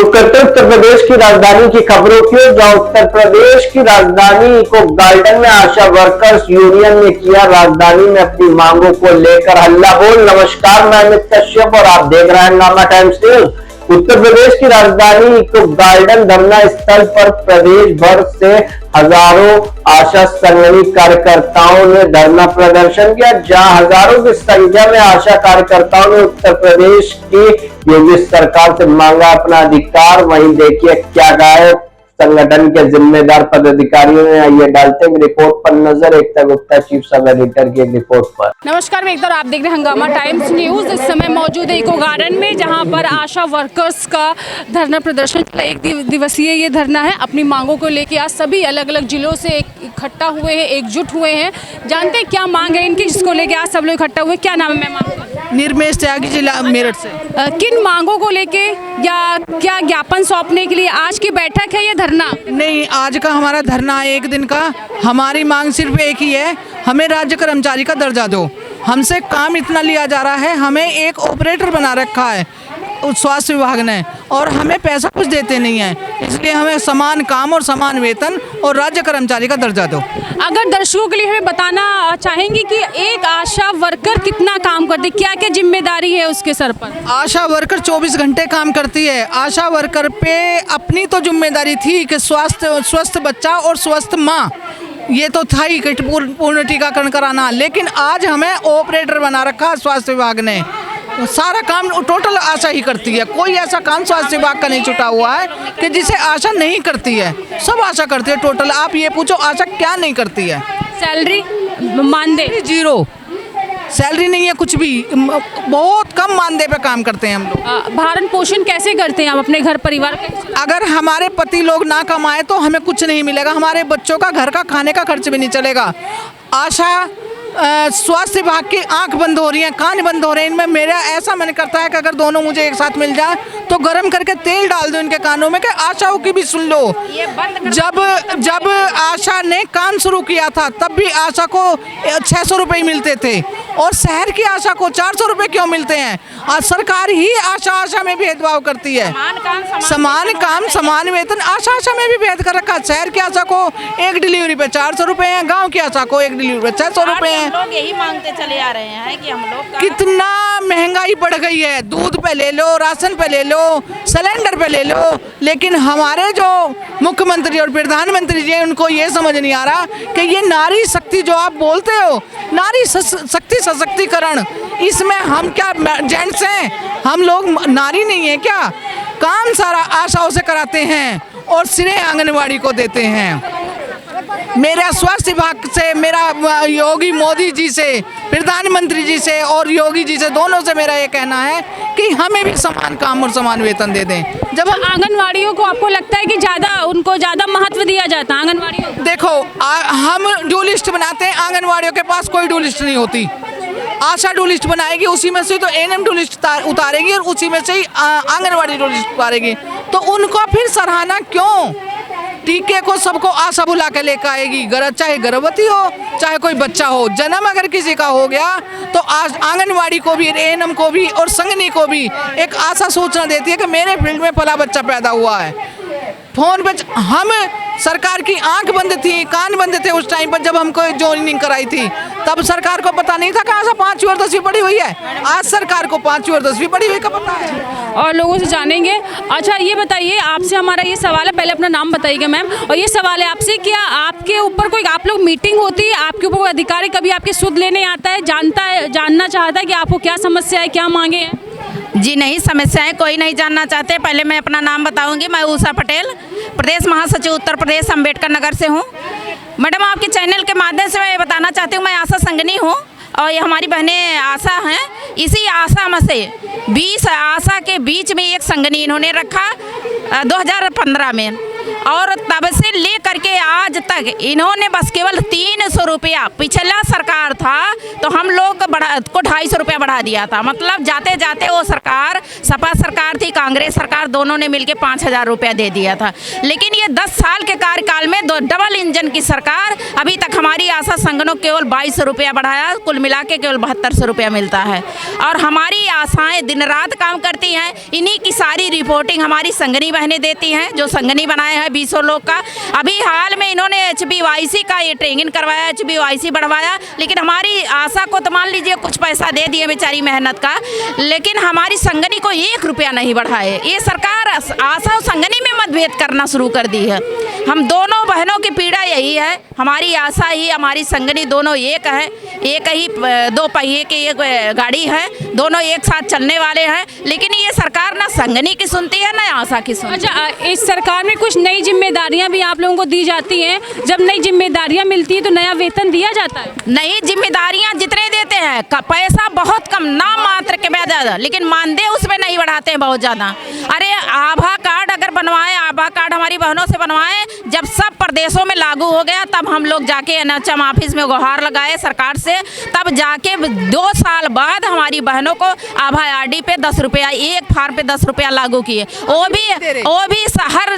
रुक करते उत्तर प्रदेश की राजधानी की खबरों की ओर, जहां उत्तर प्रदेश की राजधानी इको गार्डन में आशा वर्कर्स यूनियन ने किया राजधानी में अपनी मांगों को लेकर हल्ला बोल। नमस्कार, मैं अमित कश्यप और आप देख रहे हैं नामा टाइम्स न्यूज। उत्तर प्रदेश की राजधानी इको गार्डन धरना स्थल पर प्रदेश भर से हजारों आशा संगठन कार्यकर्ताओं ने धरना प्रदर्शन किया, जहां हजारों की संख्या में आशा कार्यकर्ताओं ने उत्तर प्रदेश की योगी सरकार से मांगा अपना अधिकार। वहीं देखिए क्या कहा है संगठन के जिम्मेदार पदाधिकारियों ने। आइए डालते हैं रिपोर्ट पर नजर। एकता गुप्ता, चीफ सब एडिटर की रिपोर्ट पर। नमस्कार, मैं एकता, आप देख रहे हैं हंगामा टाइम्स न्यूज। इस समय मौजूद है इको गार्डन में, जहां पर आशा वर्कर्स का धरना प्रदर्शन, एक दिवसीय ये धरना है। अपनी मांगों को लेकर आज सभी अलग अलग जिलों से इकट्ठा हुए हैं, एकजुट हुए हैं। जानते हैं क्या मांग है इनकी, जिसको लेकर आज सब लोग इकट्ठा हुए। क्या नाम है मैम आपका? निर्मेश त्यागी, जिला मेरठ से। किन मांगों को लेके या क्या ज्ञापन सौंपने के लिए आज की बैठक है, ये धरना? नहीं, आज का हमारा धरना एक दिन का। हमारी मांग सिर्फ एक ही है, हमें राज्य कर्मचारी का दर्जा दो। हमसे काम इतना लिया जा रहा है, हमें एक ऑपरेटर बना रखा है स्वास्थ्य विभाग ने, और हमें पैसा कुछ देते नहीं है। इसलिए हमें समान काम और समान वेतन और राज्य कर्मचारी का दर्जा दो। अगर दर्शकों के लिए हमें बताना चाहेंगे कि एक आशा वर्कर कितना काम करती, क्या क्या जिम्मेदारी है उसके सर पर? आशा वर्कर 24 घंटे काम करती है। आशा वर्कर पे अपनी तो जिम्मेदारी थी कि स्वस्थ बच्चा और स्वस्थ माँ, ये तो था ही कि पूर्ण टीकाकरण कराना, लेकिन आज हमें ऑपरेटर बना रखा स्वास्थ्य विभाग ने। सारा काम टोटल आशा ही करती है। कोई ऐसा काम स्वास्थ्य विभाग का नहीं छुटा हुआ है कि जिसे आशा नहीं करती है। सब आशा करती है टोटल। आप ये पूछो आशा क्या नहीं करती है? सैलरी मानदेय जीरो, सैलरी नहीं है कुछ भी, बहुत कम मानदेय पे काम करते हैं हम लोग। भरण पोषण कैसे करते हैं आप अपने घर परिवार के? अगर हमारे पति लोग ना कमाए तो हमें कुछ नहीं मिलेगा। हमारे बच्चों का घर का खाने का खर्च भी नहीं चलेगा। आशा स्वास्थ्य विभाग की आंख बंद हो रही है, कान बंद हो रहे हैं। इनमें मेरा ऐसा मन करता है कि अगर दोनों मुझे एक साथ मिल जाए तो गरम करके तेल डाल दो इनके कानों में कि आशाओं की भी सुन लो। जब आशा ने काम शुरू किया था तब भी आशा को 600 रुपये मिलते थे, और शहर की आशा को 400 रुपये क्यों मिलते हैं? आज सरकार ही आशा में भेदभाव करती है। समान काम समान वेतन, आशा में भी भेद कर रखा। शहर की आशा को एक डिलीवरी पे 400 रुपये है, गाँव की आशा को एक डिलीवरी पे 600 रुपये है। हम लोग यही मांगते चले आ रहे हैं कि हम लोग कितना महंगाई बढ़ गई है। दूध पे ले लो, राशन पे ले लो, सिलेंडर पे ले लो, लेकिन हमारे जो मुख्यमंत्री और प्रधानमंत्री जी, उनको ये समझ नहीं आ रहा कि ये नारी शक्ति जो आप बोलते हो, नारी शक्ति सशक्तिकरण, इसमें हम क्या जेंट्स हैं? हम लोग नारी नहीं है क्या? काम सारा आशाओं से कराते हैं और श्रेय आंगनवाड़ी को देते हैं। मेरा स्वास्थ्य विभाग से, मेरा योगी मोदी जी से, प्रधानमंत्री जी से और योगी जी से, दोनों से मेरा ये कहना है कि हमें भी समान काम और समान वेतन दे दें। जब आंगनवाड़ियों को आपको लगता है कि उनको ज़्यादा महत्व दिया जाता है आंगनवाड़ियों? देखो, हम डू लिस्ट बनाते हैं, आंगनवाड़ियों के पास कोई डू लिस्ट नहीं होती। आशा डू लिस्ट बनाएगी, उसी में से तो एएनएम डू लिस्ट उतारेगी और उसी में से ही आंगनवाड़ी डू लिस्ट उतारेगी। तो उनको फिर सराहना क्यों? टीके को सबको आशा बुला के लेकर आएगी, चाहे गर्भवती हो, चाहे कोई बच्चा हो। जन्म अगर किसी का हो गया तो आज आंगनवाड़ी को भी, एएनएम को भी और संगनी को भी एक आशा सूचना देती है कि मेरे फील्ड में फला बच्चा पैदा हुआ है। फोन पे हम, सरकार की आंख बंद थी, कान बंद थे उस टाइम पर जब हमको ज्वाइनिंग कराई थी। तब सरकार को पता नहीं था कि आशा 5वीं और 10वीं पढ़ी हुई है। आज सरकार को 5वीं और 10वीं पढ़ी हुई का पता है। और लोगों से जानेंगे। अच्छा, ये बताइए, आपसे हमारा ये सवाल है, पहले अपना नाम बताइएगा मैम। और ये सवाल है आपसे, क्या आपके ऊपर कोई, आप लोग मीटिंग होती है, आपके ऊपर कोई अधिकारी कभी आपकी सुध लेने आता है, जानना चाहता है कि आपको क्या समस्या है, क्या मांगे हैं? जी नहीं, समस्याएं कोई नहीं जानना चाहते। पहले मैं अपना नाम बताऊंगी। मैं उषा पटेल, प्रदेश महासचिव उत्तर प्रदेश अम्बेडकर नगर से हूँ। मैडम, आपके चैनल के माध्यम से मैं बताना चाहती हूँ, मैं आशा संगनी हूँ और ये हमारी बहनें आशा हैं। इसी आशा में से 20 आशा के बीच में एक संगनी इन्होंने रखा 2015 में। और तब से ले करके आज तक इन्होंने बस केवल 300 रुपया, पिछला सरकार था तो हम लोग को 250 रुपया बढ़ा दिया था। मतलब जाते जाते वो सरकार, सपा सरकार थी, कांग्रेस सरकार, दोनों ने मिलके 5000 रुपया दे दिया था। लेकिन ये 10 साल के कार्यकाल में डबल इंजन की सरकार, अभी तक हमारी आशा संगठनों को केवल 2200 रुपया बढ़ाया, कुल मिला के केवल 7200 रुपया मिलता है। और हमारी आशाएं दिन रात काम करती हैं। इन्हीं की सारी रिपोर्टिंग हमारी संगनी बहनें देती हैं, जो संगनी बनाए हैं 200 लोग का। अभी हाल में इन्होंने HBYC का ये ट्रेनिंग करवाया, HBYC बढ़वाया, लेकिन हमारी आशा को तो मान लीजिए कुछ पैसा दे दिए बेचारी मेहनत का, लेकिन हमारी संगनी को 1 रुपया नहीं बढ़ाए। ये सरकार आशा और संगनी में मतभेद करना शुरू कर दी है। हम दोनों बहनों की पीड़ा यही है, हमारी आशा ही हमारी संगनी दोनों एक है, एक ही 2 पहिए की एक गाड़ी है, दोनों एक साथ चलने वाले हैं। लेकिन ये सरकार ना संगनी की सुनती है ना आशा की सुनती है। अच्छा, इस सरकार में कुछ नई जिम्मेदारियां भी आप लोगों को दी जाती हैं। जब नई जिम्मेदारियां मिलती है तो नया वेतन दिया जाता है? नई जिम्मेदारियां जितने देते हैं पैसा बहुत कम, नाम मात्र के ज़्यादा, लेकिन मानदेय उसमें नहीं बढ़ाते हैं बहुत ज़्यादा। अरे आभा कार्ड अगर बनवाएं, आभा कार्ड हमारी बहनों से बनवाएं, जब सब प्रदेशों में लागू हो गया तब हम लोग जाके NHM ऑफिस में गुहार लगाए सरकार से, तब जाके 2 साल बाद हमारी बहनों को आभा RD पे 10 रुपया, एक फार्म पे 10 रुपया लागू किए। वो भी हर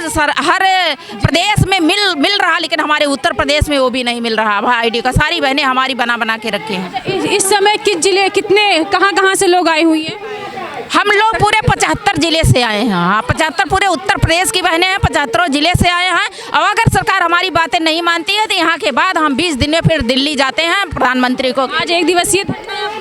प्रदेश में मिल रहा, लेकिन हमारे उत्तर प्रदेश में वो भी नहीं मिल रहा। आभा ID का सारी बहनें हमारी बना के रखे हैं। इस समय किस जिले, कितने, कहाँ से लोग आए हुई हैं? हम लोग पूरे 75 जिले से आए हैं। हाँ, 75 पूरे उत्तर प्रदेश की बहनें हैं, 75 जिले से आए हैं। और अगर सरकार हमारी बातें नहीं मानती है तो यहाँ के बाद हम 20 दिन में फिर दिल्ली जाते हैं प्रधानमंत्री को। आज 1 दिवसीय,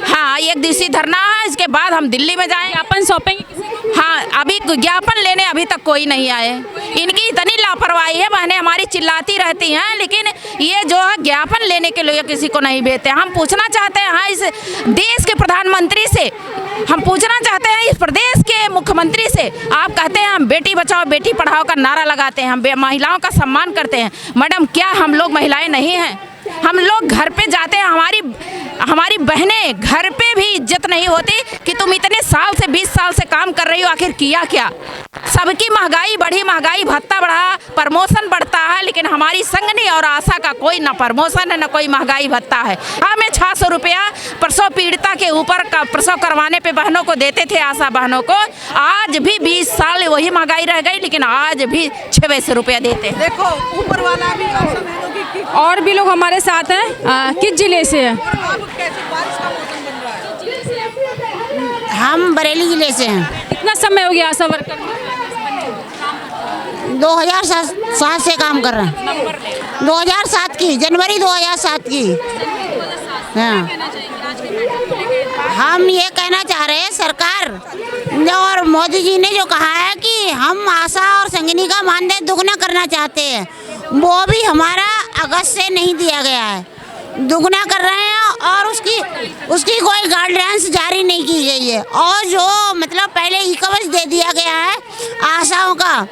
हाँ 1 दिवसीय धरना है, इसके बाद हम दिल्ली में जाएंगे। ज्ञापन सौंपेंगे किसी को? हाँ, अभी ज्ञापन लेने अभी तक कोई नहीं आए। इनकी इतनी लापरवाही है, बहनें हमारी चिल्लाती रहती हैं, लेकिन ये जो है ज्ञापन लेने के लिए किसी को नहीं भेजते। हम पूछना चाहते हैं हाँ, इस देश के प्रधानमंत्री से हम पूछना चाहते हैं, इस प्रदेश के मुख्यमंत्री से। आप कहते हैं हम बेटी बचाओ बेटी पढ़ाओ का नारा लगाते हैं, हम महिलाओं का सम्मान करते हैं। मैडम, क्या हम लोग महिलाएं नहीं हैं? हम लोग घर पे जाते हैं, हमारी बहनें घर पे भी इज्जत नहीं होती कि तुम इतने साल से 20 साल से काम कर रही हो, आखिर किया क्या? सबकी महंगाई बढ़ी, महंगाई भत्ता बढ़ा, प्रमोशन बढ़ता है, लेकिन हमारी संगनी और आशा का कोई ना प्रमोशन है ना कोई महंगाई भत्ता है। हमें 600 रुपया प्रसव पीड़िता के ऊपर का प्रसव करवाने पे बहनों को देते थे, आशा बहनों को। आज भी 20 साल वही महंगाई रह गई, लेकिन आज भी 600 रुपया देते हैं। देखो ऊपर वाला भी और भी लोग हमारे साथ हैं। किस जिले से हैं? हम बरेली जिले से हैं। कितना समय हो गया आशा वर्कर? 2007 से काम कर रहे हैं। 2007 की जनवरी 2007 की। हाँ, हम ये कहना चाह रहे हैं सरकार और मोदी जी ने जो कहा है कि हम आशा और संगिनी का मानदेय दुगना करना चाहते हैं, वो भी हमारा अगस्त से नहीं दिया गया है। दुगना कर रहे हैं और उसकी कोई गाइडलाइंस जारी नहीं की गई है। और जो मतलब पहले ई-कवच दे दिया गया है आशाओं का,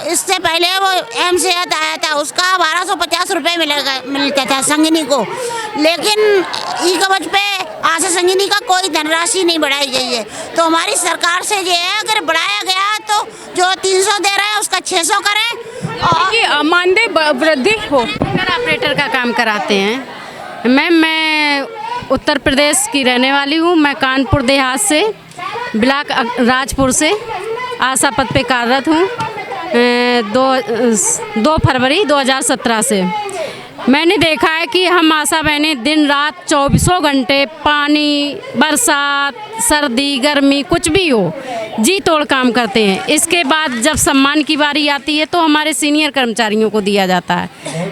इससे पहले वो एमसेहत आया था, उसका 1250 रुपये मिलता था संगिनी को, लेकिन ई-कवच पे आशा संगिनी का कोई धनराशि नहीं बढ़ाई गई है। तो हमारी सरकार से ये है, अगर बढ़ाया गया तो जो 300 दे रहे हैं उसका 600 करें और मानदेय वृद्धि हो। ऑपरेटर का काम कराते हैं। मैं उत्तर प्रदेश की रहने वाली हूँ। मैं कानपुर देहात से, ब्लॉक राजपुर से आशा पद पे कार्यरत हूँ 2 फरवरी 2017 से। मैंने देखा है कि हम आशा बहनें दिन रात 24 घंटे, पानी, बरसात, सर्दी, गर्मी, कुछ भी हो, जी तोड़ काम करते हैं। इसके बाद जब सम्मान की बारी आती है तो हमारे सीनियर कर्मचारियों को दिया जाता है।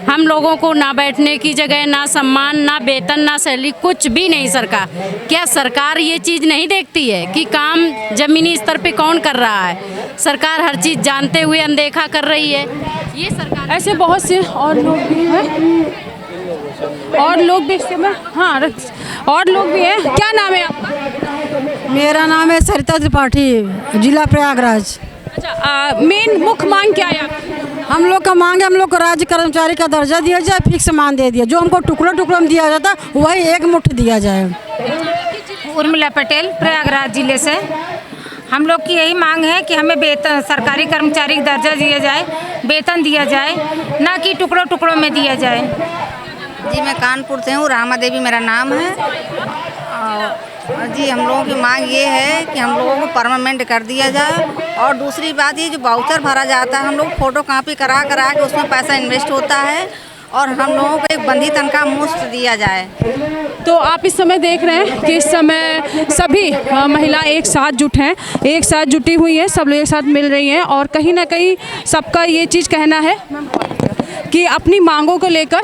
हम लोगों को ना बैठने की जगह, ना सम्मान, ना वेतन, ना सैलरी, कुछ भी नहीं। सरकार, क्या सरकार ये चीज़ नहीं देखती है कि काम ज़मीनी स्तर पे कौन कर रहा है? सरकार हर चीज़ जानते हुए अनदेखा कर रही है। ये सरकार, ऐसे बहुत से और लोग भी हैं, और लोग भी हाँ, और लोग भी हैं। क्या नाम है आपका? मेरा नाम है सरिता त्रिपाठी, जिला प्रयागराज। अच्छा, मेन मुख्य मांग क्या है आपकी? हम लोग का मांग है, हम लोग को राज्य कर्मचारी का दर्जा दिया जाए, फिक्स मान दे दिया, जो हमको टुकड़ों में दिया जाता वही एक मुट्ठ दिया जाए। उर्मिला पटेल, प्रयागराज जिले से। हम लोग की यही मांग है कि हमें वेतन, सरकारी कर्मचारी का दर्जा दिया जाए, वेतन दिया जाए, ना कि टुकड़ों टुकड़ों में दिया जाए। जी मैं कानपुर से हूँ, रामा देवी मेरा नाम है। और जी हम लोगों की मांग ये है कि हम लोगों को परमानेंट कर दिया जाए। और दूसरी बात ये जो वाउचर भरा जाता है, हम लोग फ़ोटो कॉपी करा के उसमें पैसा इन्वेस्ट होता है और हम लोगों को एक बंधी तनख्वाह मुफ्त दिया जाए। तो आप इस समय देख रहे हैं कि इस समय सभी महिला एक साथ जुटी हुई हैं, सब लोग एक साथ मिल रही हैं और कहीं ना कहीं सबका ये चीज़ कहना है कि अपनी मांगों को लेकर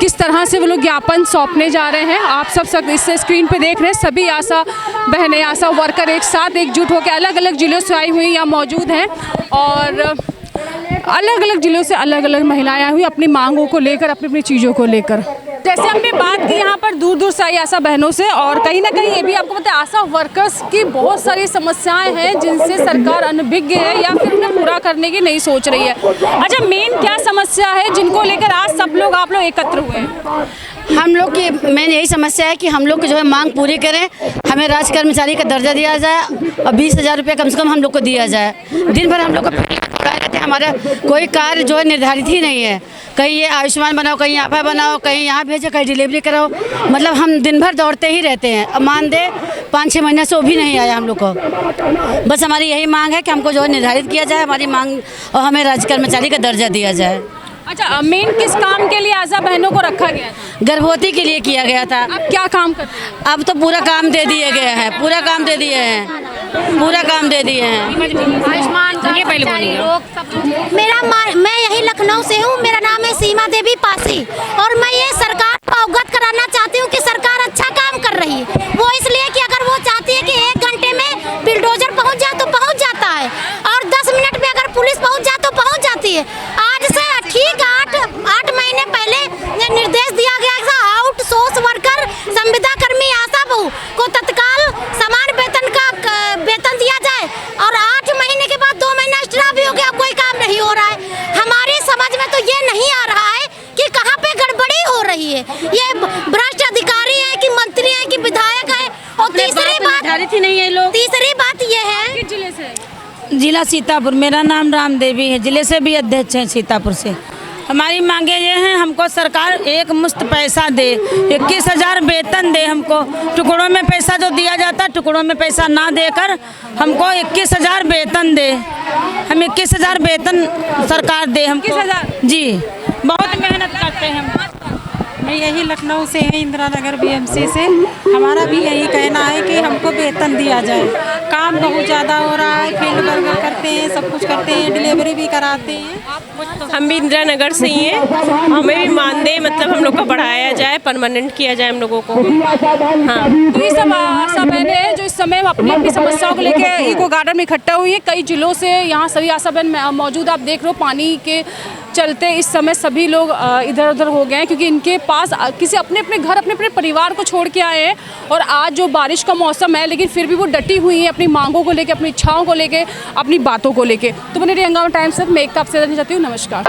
किस तरह से वो लोग ज्ञापन सौंपने जा रहे हैं। आप सब इस स्क्रीन पे देख रहे हैं, सभी आशा बहनें, आशा वर्कर एक साथ एकजुट होकर अलग अलग ज़िलों से आई हुई यहाँ मौजूद हैं और अलग अलग ज़िलों से अलग अलग महिलाएं आई हुई अपनी मांगों को लेकर, अपनी अपनी चीज़ों को लेकर। जैसे हमने बात की यहाँ पर दूर दूर से आई आशा बहनों से और कहीं ना कहीं ये भी आपको पता है आशा वर्कर्स की बहुत सारी समस्याएं हैं जिनसे सरकार अनभिज्ञ है या फिर उन्हें पूरा करने की नहीं सोच रही है। अच्छा, मेन क्या समस्या है जिनको लेकर आज सब लोग आप लोग एकत्र हुए हैं? हम लोग की मेन यही समस्या है कि हम लोग की जो है मांग पूरी करें, हमें राज्य कर्मचारी का दर्जा दिया जाए और 20,000 रुपये कम से कम हम लोग को दिया जाए। दिन भर हम लोग को हमारा कोई कार्य जो है निर्धारित ही नहीं है, कहीं ये आयुष्मान बनाओ, कहीं यहाँ बनाओ, कहीं यहाँ भेजो, कहीं डिलीवरी कराओ, मतलब हम दिन भर दौड़ते ही रहते हैं। अब मान दे 5-6 महीने से वो भी नहीं आया हम लोग को। बस हमारी यही मांग है कि हमको जो है निर्धारित किया जाए हमारी मांग और हमें राज्य कर्मचारी का दर्जा दिया जाए। अच्छा, मेन किस काम के लिए आशा बहनों को रखा गया था? गर्भवती के लिए किया गया था। अब क्या काम करते हैं? अब तो पूरा काम दे दिए गए हैं, पूरा काम दे दिए हैं, पूरा काम दे दिए हैं। आयुष्मान ये पहले बोलिए। मैं यही लखनऊ से हूँ, मेरा नाम है सीमा देवी पासी और मैं ये सरकार को अवगत कराना चाहती हूँ कि सरकार अच्छा काम कर रही है। वो इसलिए कि अगर वो चाहती है कि 1 घंटे में बिल्डोजर पहुँच जाए तो पहुँच जाता है और 10 मिनट में अगर पुलिस पहुँच जाए तो पहुँच जाती है। आज से ठीक 8 महीने पहले ये निर्देश दिया गया कि आउटसोर्स वर्कर संविदा कर्मी आशा बहू को तत्काल समान वेतन दिया जाए और 8 महीने के बाद 2 महीना एक्स्ट्रा भी हो गया, कोई काम नहीं हो रहा है। हमारी समझ में तो ये नहीं आ रहा है कि कहाँ पे गड़बड़ी हो रही है। ये भ्रष्ट अधिकारी है कि मंत्री है कि विधायक है। और तीसरी बात ये है, किस जिले से? जिला सीतापुर, मेरा नाम राम देवी है, जिले से भी अध्यक्ष हैं सीतापुर से। हमारी मांगे ये हैं, हमको सरकार एक मुश्त पैसा दे, 21,000 वेतन दे हमको। टुकड़ों में पैसा जो दिया जाता है, टुकड़ों में पैसा ना देकर हमको 21,000 वेतन दे। हम 21,000 वेतन सरकार दे हमको। 21,000? जी, बहुत मेहनत करते हैं हम। मैं यही लखनऊ से है, इंदिरा नगर BMC से। हमारा भी यही कहना है कि हमको वेतन दिया जाए। काम बहुत ज़्यादा हो रहा है, फील्ड वर्क करते हैं, सब कुछ करते हैं, डिलीवरी भी कराते हैं। हम भी इंदिरा नगर से ही हैं, हमें भी मानदेय मतलब हम लोग का बढ़ाया जाए, परमानेंट किया जाए हम लोगों को। हाँ, तो ये सब आशा बहनें हैं जो इस समय अपनी अपनी समस्याओं को लेकर इको गार्डन में इकट्ठा हुई है। कई जिलों से यहाँ सभी आशा बहन मौजूद, आप देख रहे हो पानी के चलते इस समय सभी लोग इधर उधर हो गए हैं क्योंकि इनके पास किसी अपने अपने घर, अपने अपने परिवार को छोड़ के आए हैं। और आज जो बारिश का मौसम है लेकिन फिर भी वो डटी हुई है अपनी मांगों को लेके, अपनी इच्छाओं को लेके, अपनी बातों को लेके। तो बने रहिए हंगामा टाइम्स से, मैं एकता आपसे जानना चाहती हूँ। नमस्कार।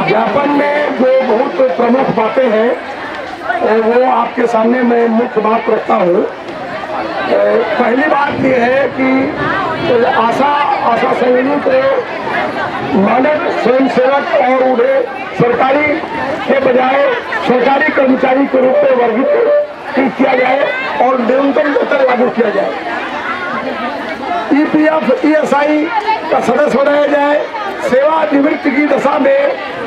ज्ञापन में जो बहुत प्रमुख बातें हैं वो आपके सामने मैं मुख्य बात रखता हूँ। पहली बात ये है कि आशा संगिनी को मानक स्वयंसेवक और उन्हें सरकारी के बजाय सरकारी कर्मचारी के रूप में वर्गीकृत किया जाए और न्यूनतम वेतन लागू किया जाए। EPF ESI का सदस्य बनाया जाए। सेवा निवृत्ति की दशा में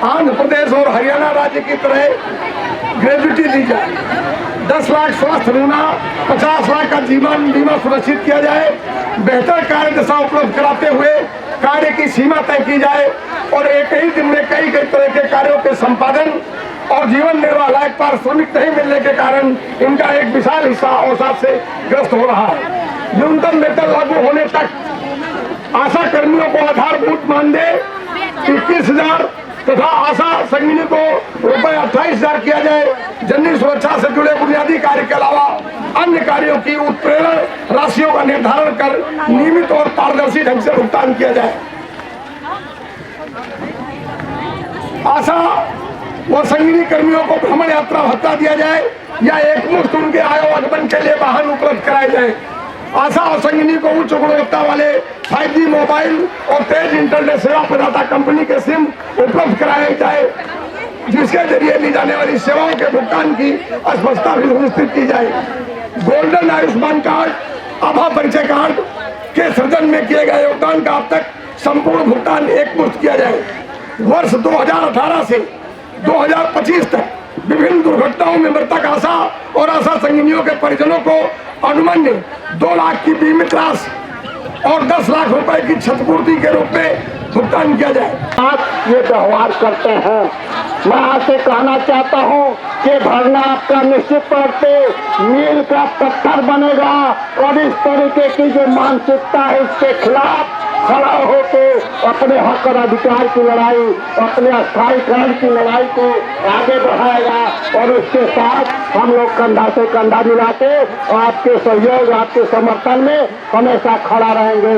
आंध्र प्रदेश और हरियाणा राज्य की तरह ग्रेजुटी दी जाए। 10 लाख स्वास्थ्य बीमा, 50 लाख का जीवन बीमा सुनिश्चित किया जाए। बेहतर कार्य दशा उपलब्ध कराते हुए कार्य की सीमा तय की जाए और एक ही दिन में कई तरह के कार्यों के संपादन और जीवन निर्वाह लायक पारिश्रमिक नहीं मिलने के कारण इनका एक विशाल हिस्सा अवसाद से ग्रस्त हो रहा है। न्यूनतम वेतन लागू होने तक आशा कर्मियों को आधारभूत मानदेय 21,000 तथा आशा संगिनी को रुपए 28,000 किया जाए। जननी सुरक्षा से जुड़े बुनियादी कार्य के अलावा अन्य कार्यों की उत्प्रेरण राशियों का निर्धारण कर नियमित और पारदर्शी ढंग से भुगतान किया जाए। आशा व संगिनी कर्मियों को भ्रमण यात्रा भत्ता दिया जाए या एकमुश्त उनके आयोगमन के लिए वाहन उपलब्ध कराए जाए। आशा और संगिनी को उच्च गुणवत्ता वाले 5G मोबाइल और तेज इंटरनेट सेवा प्रदाता कंपनी के सिम उपलब्ध कराए जाए, जिसके जरिए ली जाने वाली सेवाओं के भुगतान की स्पष्टता भी सुनिश्चित की जाए। गोल्डन आयुष्मान कार्ड, आभा परिचय कार्ड के सृजन में किए गए योगदान का अब तक संपूर्ण भुगतान एकमुश्त किया जाए। वर्ष 2018 से 2025 तक विभिन्न दुर्घटनाओं में मृतक आशा और आशा संगिनियों के परिजनों को अनुमन्य 2 लाख की बीमित राशि और 10 लाख रुपए की क्षतिपूर्ति के रूप में भुगतान किया जाए। आप ये व्यवहार करते हैं, मैं आपसे कहना चाहता हूँ कि भरना आपका निश्चित तौर पे मील का पत्थर बनेगा और इस तरीके की जो मानसिकता है इसके खिलाफ खड़ा होकर अपने हक और अधिकार की लड़ाई, अपने स्थायीकरण की लड़ाई को आगे बढ़ाएगा और उसके साथ हम लोग कंधा से कंधा मिला के आपके सहयोग, आपके समर्थन में हमेशा खड़ा रहेंगे।